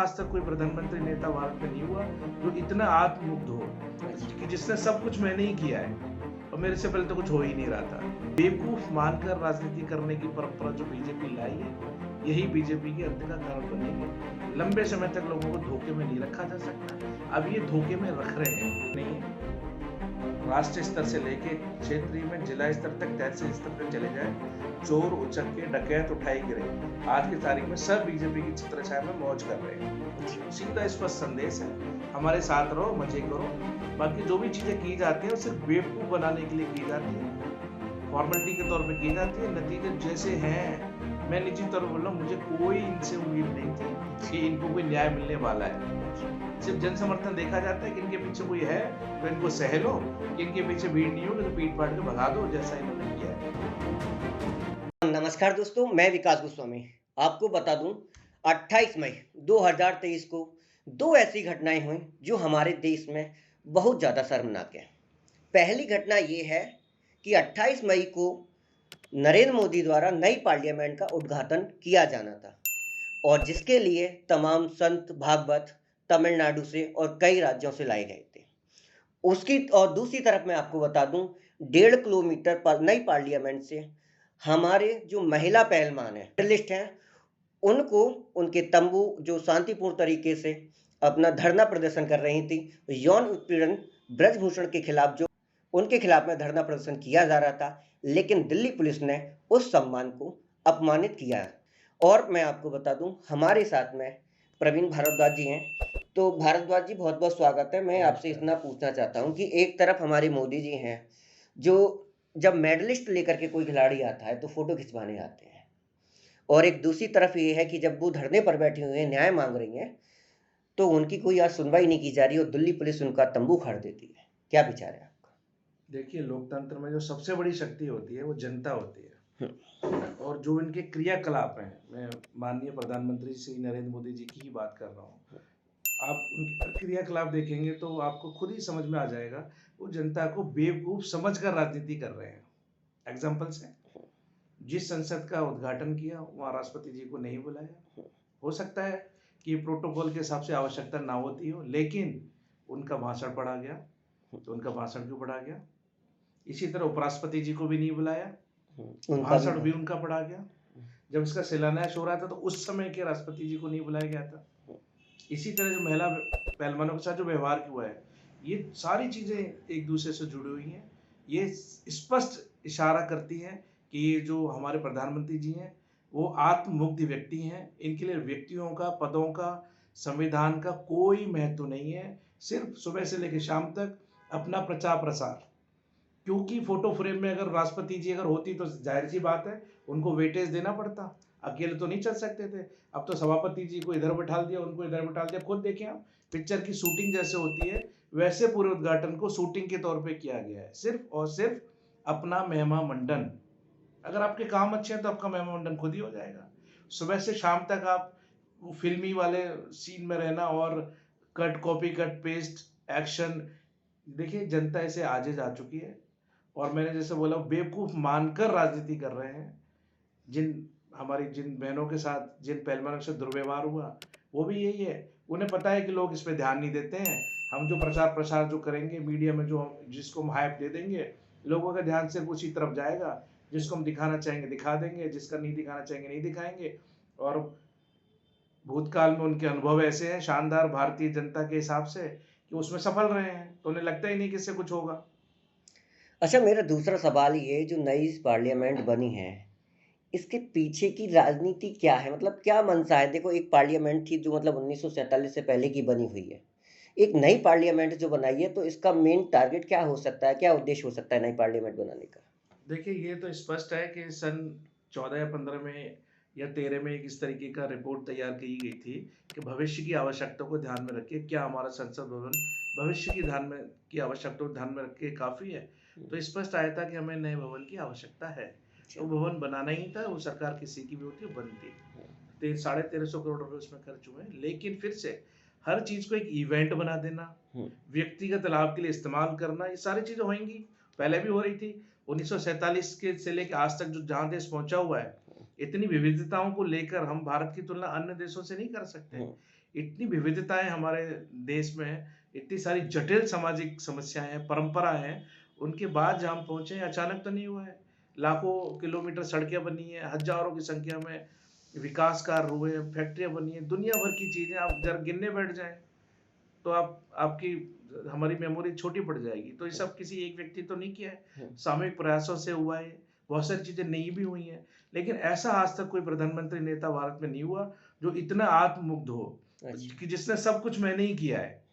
आज तक कोई प्रधानमंत्री नेता भारत में नहीं हुआ जो इतना आत्ममुग्ध हो कि जिसने सब कुछ मैंने ही किया है और मेरे से पहले तो कुछ हो ही नहीं रहा था। बेवकूफ मानकर राजनीति करने की परंपरा जो बीजेपी लाई है, यही बीजेपी के अंत का कारण बनेगी। लंबे समय तक लोगों को धोखे में नहीं रखा जा सकता। अब ये धोखे में रख रहे हैं नहीं, राष्ट्रीय स्तर से लेके क्षेत्रीय में जिला स्तर तक, तहसील स्तर तक चले जाए, चोर उचक्के डकैत उठाए गिरे आज की तारीख में सब बीजेपी की छत्रछाया में मौज कर रहे हैं। सीधा स्पष्ट संदेश है, हमारे साथ रहो, मजे करो। बाकी जो भी चीजें की जाती है वो सिर्फ बेवकूफ बनाने के लिए की जाती है, फॉर्मेलिटी के तौर पे की जाती है। नतीजे जैसे हैं, मैं निजी तौर पर बोल रहा हूँ, मुझे कोई इनसे उम्मीद नहीं थी कि इनको कोई न्याय मिलने वाला है। सिर्फ जन समर्थन देखा जाता है कि इनके पीछे कोई है तो इनको सह लो, कि इनके पीछे भीड़ नहीं होगी तो पीट पाट के भगा दो, जैसा इन्होंने किया है। नमस्कार दोस्तों, मैं विकास गोस्वामी आपको बता दूं 28 मई 2023 को दो ऐसी घटनाएं हुई जो हमारे देश में बहुत ज़्यादा शर्मनाक है। पहली घटना ये है कि 28 मई को नरेंद्र मोदी द्वारा नई पार्लियामेंट का उद्घाटन किया जाना था और जिसके लिए तमाम संत भागवत तमिलनाडु से और कई राज्यों से लाए गए थे। उसकी और दूसरी तरफ मैं आपको बता दूं 1.5 किलोमीटर पर नई पार्लियामेंट से हमारे जो महिला पहलवान हैं, मेडलिस्ट हैं, उनको उनके तंबू जो शांतिपूर्ण तरीके से अपना धरना प्रदर्शन कर रही थी, यौन उत्पीड़न ब्रजभूषण के खिलाफ जो उनके खिलाफ में धरना प्रदर्शन किया जा रहा था, लेकिन दिल्ली पुलिस ने उस सम्मान को अपमानित किया। और मैं आपको बता दूं हमारे साथ में प्रवीण भारद्वाज जी हैं। तो भारद्वाज जी, बहुत बहुत स्वागत है। मैं आपसे इतना पूछना चाहता हूं कि एक तरफ हमारे मोदी जी हैं जो जब मेडलिस्ट लेकर के कोई खिलाड़ी आता है तो फोटो खिंचवाने आते हैं, और एक दूसरी तरफ ये है कि जब वो धरने पर बैठे हुए हैं, न्याय मांग रही हैं, तो उनकी कोई आज सुनवाई नहीं की जा रही और दिल्ली पुलिस उनका तंबू खाड़ देती है। क्या विचार है आपका? देखिए, लोकतंत्र में जो सबसे बड़ी शक्ति होती है वो जनता होती है, और जो इनके क्रियाकलाप हैं, मैं माननीय प्रधानमंत्री श्री नरेंद्र मोदी जी की ही बात कर रहा हूँ। आप उनके क्रियाकलाप देखेंगे तो आपको खुद ही समझ में आ जाएगा वो जनता को बेवकूफ समझकर राजनीति कर रहे हैं। एग्जाम्पल्स हैं, जिस संसद का उद्घाटन किया वहाँ राष्ट्रपति जी को नहीं बुलाया। हो सकता है कि प्रोटोकॉल के हिसाब से आवश्यकता ना होती हो, लेकिन उनका भाषण पढ़ा गया तो उनका भाषण क्यों पढ़ा गया। इसी तरह उपराष्ट्रपति जी को भी नहीं बुलाया, भाषण भी उनका पढ़ा गया। जब इसका शिलान्यास हो रहा था तो उस समय के राष्ट्रपति जी को नहीं बुलाया गया था। इसी तरह जो महिला पहलवानों के साथ जो व्यवहार हुआ है, ये सारी चीजें एक दूसरे से जुड़ी हुई हैं। ये स्पष्ट इशारा करती हैं कि ये जो हमारे प्रधानमंत्री जी हैं वो आत्ममुग्ध व्यक्ति हैं। इनके लिए व्यक्तियों का, पदों का, संविधान का कोई महत्व नहीं है। सिर्फ सुबह से लेकर शाम तक अपना प्रचार प्रसार। क्योंकि फोटो फ्रेम में अगर राष्ट्रपति जी अगर होती तो जाहिर सी बात है उनको वेटेज देना पड़ता, अकेले तो नहीं चल सकते थे। अब तो सभापति जी को इधर बैठा दिया, उनको इधर बैठा दिया। खुद देखें आप, पिक्चर की शूटिंग जैसे होती है वैसे पूरे उद्घाटन को शूटिंग के तौर पे किया गया है। सिर्फ और सिर्फ अपना मेहमान मंडन। अगर आपके काम अच्छे हैं तो आपका मेहमान मंडन खुद ही हो जाएगा। सुबह से शाम तक आप वो फिल्मी वाले सीन में रहना और cut, copy cut paste, action. देखिए, जनता इसे आजिज आ चुकी है और मैंने जैसे बोला बेवकूफ मानकर राजनीति कर रहे हैं। जिन बहनों के साथ, जिन पहलवानों के साथ दुर्व्यवहार हुआ वो भी यही है। उन्हें पता है कि लोग इस पे ध्यान नहीं देते हैं। हम जो प्रचार प्रसार जो करेंगे मीडिया में, जो जिसको हम हाइप दे देंगे, लोगों का ध्यान सिर्फ उसी तरफ जाएगा। जिसको हम दिखाना चाहेंगे दिखा देंगे, जिसका नहीं दिखाना चाहेंगे नहीं दिखाएंगे। और भूतकाल में उनके अनुभव ऐसे हैं शानदार भारतीय जनता के हिसाब से कि उसमें सफल रहे हैं, तो उन्हें लगता ही नहीं कि इससे कुछ होगा। अच्छा, मेरा दूसरा सवाल ये, जो नई पार्लियामेंट बनी है, इसके पीछे की राजनीति क्या है? मतलब क्या मंशा है? देखो, एक पार्लियामेंट थी जो मतलब 1947 से पहले की बनी हुई है। एक नई पार्लियामेंट जो बनाई है, तो इसका मेन टारगेट क्या हो सकता है? क्या उद्देश्य हो सकता है नई पार्लियामेंट बनाने का? देखिए, ये तो स्पष्ट है कि सन 14 या 15 में या 13 में एक इस तरीके का रिपोर्ट तैयार की गई थी कि भविष्य की आवश्यकता को ध्यान में रखिए, क्या हमारा संसद भवन भविष्य की आवश्यकता को ध्यान में रख के काफी है। तो स्पष्ट आया था कि हमें नए भवन की आवश्यकता है। तो भवन बनाना ही था, वो सरकार किसी की भी होती है बनती। 1350 करोड़ रुपए उसमें खर्च हुए, लेकिन फिर से हर चीज को एक इवेंट बना देना, व्यक्तिगत लाभ के लिए इस्तेमाल करना, ये सारी चीजें होंगी, पहले भी हो रही थी। 1947 के से लेकर आज तक जो जहां देश पहुंचा हुआ है, इतनी विविधताओं को लेकर हम भारत की तुलना अन्य देशों से नहीं कर सकते। इतनी विविधताएं हमारे देश में है, इतनी सारी जटिल सामाजिक समस्याएं हैं, परंपरा हैं, उनके बाद जहाँ हम पहुंचे हैं, अचानक तो नहीं हुआ है। लाखों किलोमीटर सड़कें बनी है, हजारों की संख्या में विकास कार्य हुए हैं, फैक्ट्रियां बनी है, दुनिया भर की चीजें आप जरा गिनने बैठ जाएं तो आपकी हमारी मेमोरी छोटी पड़ जाएगी। तो ये सब किसी एक व्यक्ति तो नहीं किया है, सामूहिक प्रयासों से हुआ है। बहुत सारी चीजें नहीं भी हुई हैं, लेकिन ऐसा आज तक कोई प्रधानमंत्री नेता भारत में नहीं हुआ जो इतना आत्ममुग्ध हो कि जिसने सब कुछ मैंने ही किया है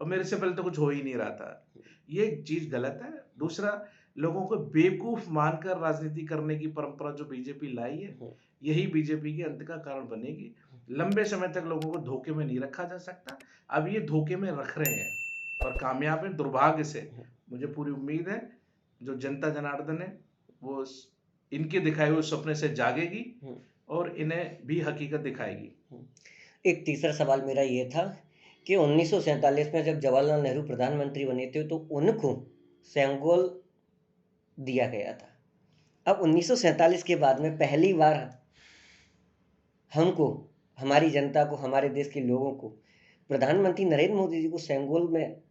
और मेरे से पहले तो कुछ हो ही नहीं रहा था। ये चीज गलत है। दूसरा, लोगों को बेवकूफ मानकर राजनीति करने की परंपरा जो बीजेपी लाई है, यही बीजेपी के अंत का कारण बनेगी। लंबे समय तक लोगों को धोखे में नहीं रखा जा सकता। अब ये धोखे में रख रहे हैं और कामयाब है। दुर्भाग्य से मुझे पूरी उम्मीद है जो जनता जनार्दन है वो इनके दिखाए हुए सपने से जागेगी और इन्हें भी हकीकत दिखाएगी। एक तीसरा सवाल मेरा ये था कि 1947 में जब जवाहरलाल नेहरू प्रधानमंत्री बने थे तो उनको सेंगोल दिया गया था। अब 1947 के बाद में पहली बार हमको, हमारी जनता को, हमारे देश के लोगों को प्रधानमंत्री नरेंद्र मोदी जी को सेंगोल में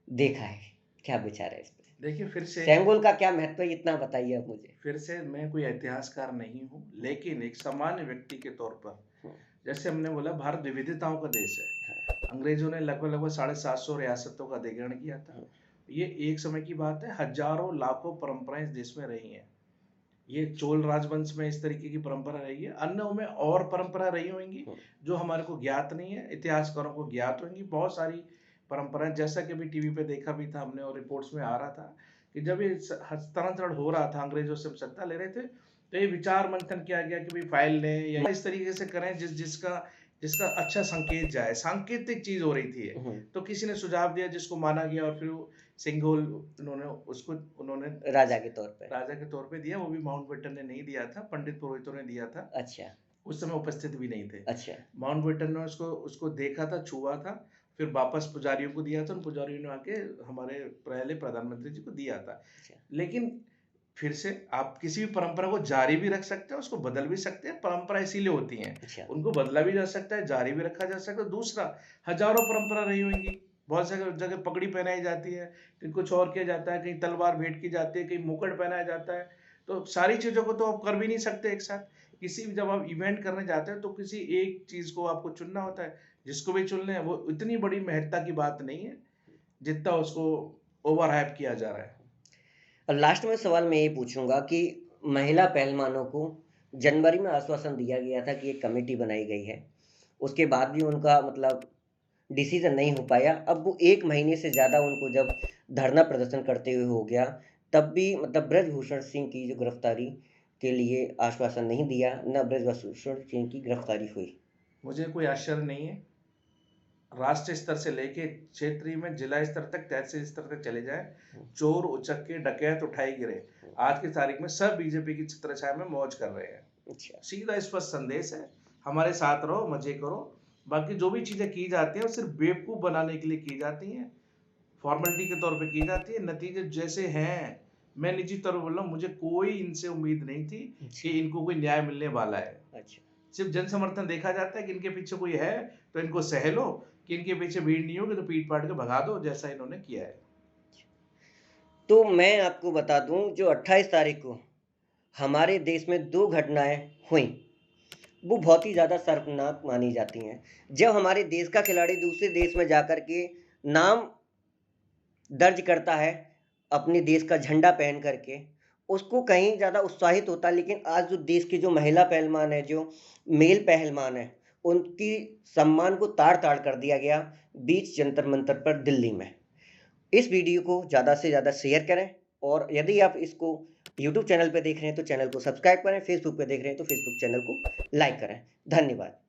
देखा है। क्या विचार है इस पे? देखिए, फिर से सेंगोल का क्या महत्व है, इतना बताइए आप मुझे। फिर से मैं कोई इतिहासकार नहीं हूँ, लेकिन एक सामान्य व्यक्ति के तौर पर, जैसे हमने बोला, भारत विविधताओं का देश है। अंग्रेजों ने लगभग 750 रियासतों का अधिग्रहण किया था। ये एक समय की बात है, हजारों लाखों परंपराएं इस देश में रही हैं। ये चोल राजवंश में इस तरीके की परंपरा रही है, अन्य में और परंपरा रही होंगी जो हमारे को ज्ञात नहीं है, इतिहासकारों को ज्ञात होंगी। बहुत सारी परंपराएं, जैसा कि अभी टीवी पे देखा भी था हमने और रिपोर्ट्स में आ रहा था कि जब ये हस्तांतरण हो रहा था, अंग्रेजों से सत्ता ले रहे थे, तो ये विचार मंथन किया गया कि भाई फाइल लें या इस तरीके से करें जिसका अच्छा संकेत जाए। सांकेतिक चीज हो रही थी। तो किसी ने सुझाव दिया जिसको माना गया और फिर सेंगोल उन्होंने राजा के तौर पे दिया। वो भी माउंटबेटन ने नहीं दिया था, पंडित पुरोहितों ने दिया था। अच्छा। उस समय उपस्थित भी नहीं थे। अच्छा। माउंटबेटन ने उसको देखा था, छुआ था, फिर वापस पुजारियों को दिया था। उन पुजारियों ने आके हमारे पहले प्रधानमंत्री जी को दिया था। लेकिन फिर से आप किसी भी परंपरा को जारी भी रख सकते हैं, उसको बदल भी सकते हैं। परंपरा इसीलिए होती है, उनको बदला भी जा सकता है, जारी भी रखा जा सकता है। दूसरा, हजारों परंपरा रही होंगी, बहुत सारी जगह पगड़ी पहनाई जाती है, कहीं कुछ और किया जाता है, कहीं तलवार भेंट की जाती है, कहीं मुकुट पहनाया जाता है। तो सारी चीजों को तो आप कर भी नहीं सकते एक साथ। किसी भी जब आप इवेंट करने जाते हैं तो किसी एक चीज को आपको चुनना होता है। जिसको भी चुन लें, वो इतनी बड़ी महत्ता की बात नहीं है जितना उसको ओवर हाइप किया जा रहा है। और लास्ट में सवाल मैं ये पूछूंगा कि महिला पहलवानों को जनवरी में आश्वासन दिया गया था कि एक कमेटी बनाई गई है, उसके बाद भी उनका मतलब डिसीजन नहीं हो पाया। अब वो 1 महीने से ज़्यादा उनको जब धरना प्रदर्शन करते हुए हो गया, तब भी मतलब ब्रजभूषण सिंह की जो गिरफ्तारी के लिए आश्वासन नहीं दिया, न ब्रजभूषण सिंह की गिरफ्तारी हुई। मुझे कोई आश्चर्य नहीं है। राष्ट्रीय स्तर से लेके क्षेत्रीय में जिला स्तर तक, तहसील स्तर तक चले जाए, चोर उचक्के डकैत उठाए गिरे, आज की तारीख में सब बीजेपी की छत्रछाया में मौज कर रहे हैं। अच्छा। सीधा स्पष्ट संदेश है, हमारे साथ रहो, मजे करो। बाकी जो भी चीजें की जाती है वो सिर्फ बेवकूफ बनाने के लिए की जाती हैं, फॉर्मेलिटी के तौर पे की जाती है। नतीजे जैसे हैं, मैं निजी तौर पर बोल रहा हूँ, मुझे कोई इनसे उम्मीद नहीं थी कि इनको कोई न्याय मिलने वाला है। अच्छा। सिर्फ जन समर्थन देखा जाता है कि इनके पीछे कोई है तो इनको सह लो, कि इनके पीछे भीड़ नहीं होगी तो पीट पाट के भगा दो, जैसा इन्होंने किया है। तो मैं आपको बता दूं, जो 28 तारीख को हमारे देश में 2 घटनाएं हुई, वो बहुत ही ज़्यादा शर्मनाक मानी जाती हैं। जब हमारे देश का खिलाड़ी दूसरे देश में जाकर के नाम दर्ज करता है, अपने देश का झंडा पहन करके, उसको कहीं ज़्यादा उत्साहित होता है। लेकिन आज जो देश की जो महिला पहलवान है, जो मेल पहलवान है, उनकी सम्मान को ताड़-ताड़ कर दिया गया बीच जंतर मंतर पर दिल्ली में। इस वीडियो को ज़्यादा से ज़्यादा शेयर करें, और यदि आप इसको यूट्यूब चैनल पे देख रहे हैं तो चैनल को सब्सक्राइब करें, फेसबुक पे देख रहे हैं तो फेसबुक चैनल को लाइक करें। धन्यवाद।